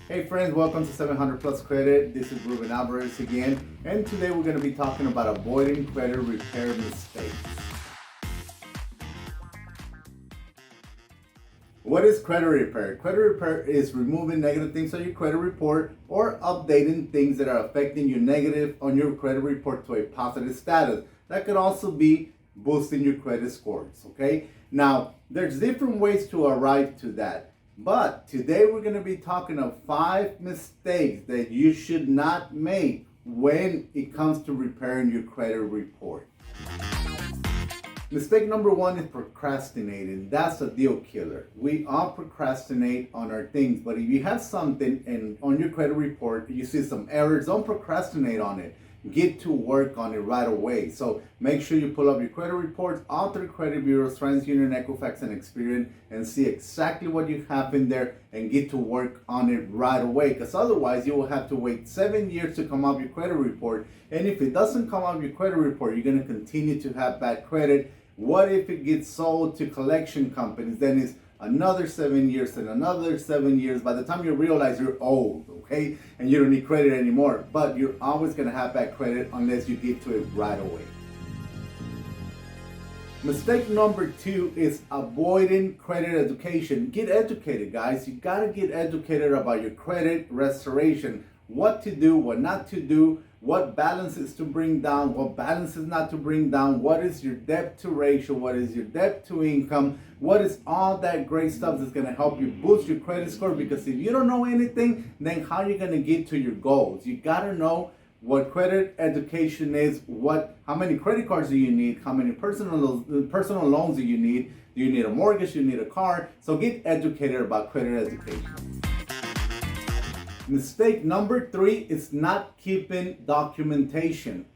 Hey friends, welcome to 700 Plus Credit. This is Ruben Alvarez again, and today we're going to be talking about avoiding credit repair mistakes. What is credit repair? Credit repair is removing negative things on your credit report or updating things that are affecting you negative on your credit report to a positive status. That could also be boosting your credit scores, okay? Now, there's different ways to arrive to that. But today we're going to be talking of 5 mistakes that you should not make when it comes to repairing your credit report. Mistake number 1 is procrastinating. That's a deal killer. We all procrastinate on our things, but if you have something and on your credit report you see some errors, don't procrastinate on it. Get to work on it right away. So make sure you pull up your credit reports, all three credit bureaus, TransUnion, Equifax, and Experian, and see exactly what you have in there and get to work on it right away. Because otherwise you will have to wait 7 years to come up your credit report. And if it doesn't come up your credit report, you're going to continue to have bad credit. What if it gets sold to collection companies? Then it's another 7 years and another 7 years. By the time you realize you're old, okay, and you don't need credit anymore, but you're always going to have bad credit unless you get to it right away. Mistake number 2 is avoiding credit education. Get educated, guys. You got to get educated about your credit restoration. What to do, what not to do, what balances to bring down, what balances not to bring down, what is your debt to ratio, what is your debt to income, what is all that great stuff that's going to help you boost your credit score. Because if you don't know anything, then how are you going to get to your goals? You got to know what credit education is, how many credit cards do you need, how many personal loans do you need a mortgage, do you need a car. So get educated about credit education. Mistake number 3 is not keeping documentation.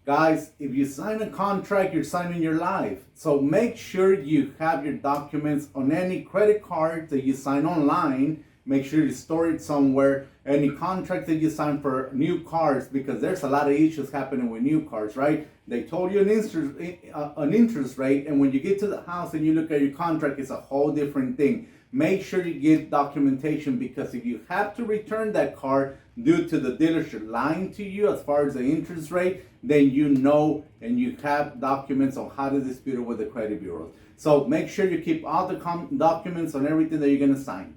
Guys, if you sign a contract, you're signing your life. So make sure you have your documents on any credit card that you sign online. Make sure you store it somewhere. Any contract that you sign for new cars, because there's a lot of issues happening with new cars, right? They told you an interest rate, and when you get to the house and you look at your contract, it's a whole different thing. Make sure you get documentation, because if you have to return that car due to the dealership lying to you as far as the interest rate, then you know and you have documents on how to dispute it with the credit bureaus. So make sure you keep all the documents on everything that you're going to sign.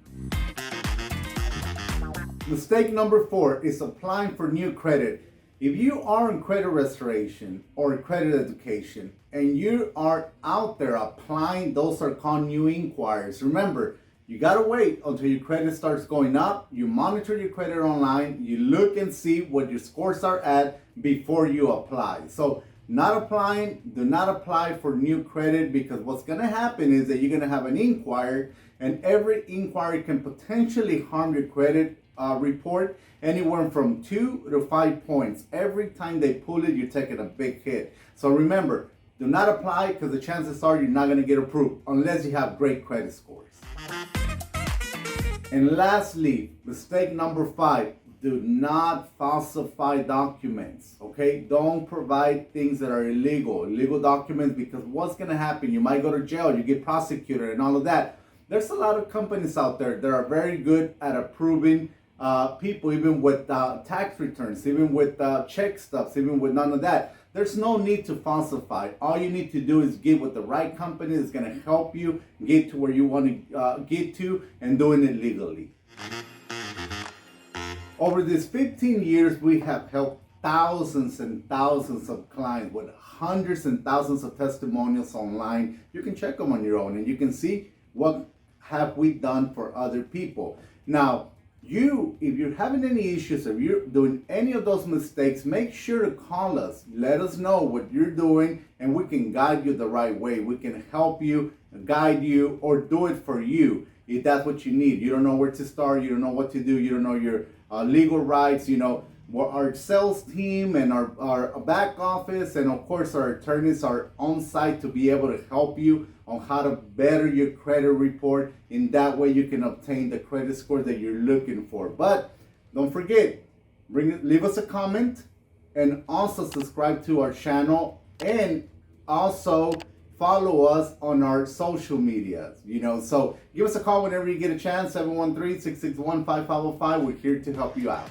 Mistake number 4 is applying for new credit. If you are in credit restoration or credit education and you are out there applying, those are called new inquiries. Remember, you got to wait until your credit starts going up. You monitor your credit online. You look and see what your scores are at before you apply. So not applying, do not apply for new credit, because what's going to happen is that you're going to have an inquiry, and every inquiry can potentially harm your credit report anywhere from 2 to 5 points. Every time they pull it, you're taking a big hit. So remember, do not apply, because the chances are you're not going to get approved unless you have great credit scores. And lastly, mistake number 5, do not falsify documents, okay? Don't provide things that are illegal documents, because what's going to happen? You might go to jail, you get prosecuted and all of that. There's a lot of companies out there that are very good at approving people, even with tax returns, even with check stubs, even with none of that. There's no need to falsify. All you need to do is get with the right company that's going to help you get to where you want to get to, and doing it legally. Over these 15 years, we have helped thousands and thousands of clients with hundreds and thousands of testimonials online. You can check them on your own and you can see what have we done for other people. Now, if you're having any issues, if you're doing any of those mistakes, make sure to call us. Let us know what you're doing, and we can guide you the right way. We can help you, guide you, or do it for you if that's what you need. You don't know where to start, you don't know what to do, you don't know your legal rights, our sales team and our back office, and of course our attorneys are on site to be able to help you on how to better your credit report. In that way you can obtain the credit score that you're looking for. But don't forget, leave us a comment, and also subscribe to our channel, and also follow us on our social medias. So give us a call whenever you get a chance, 713-661-5505. We're here to help you out.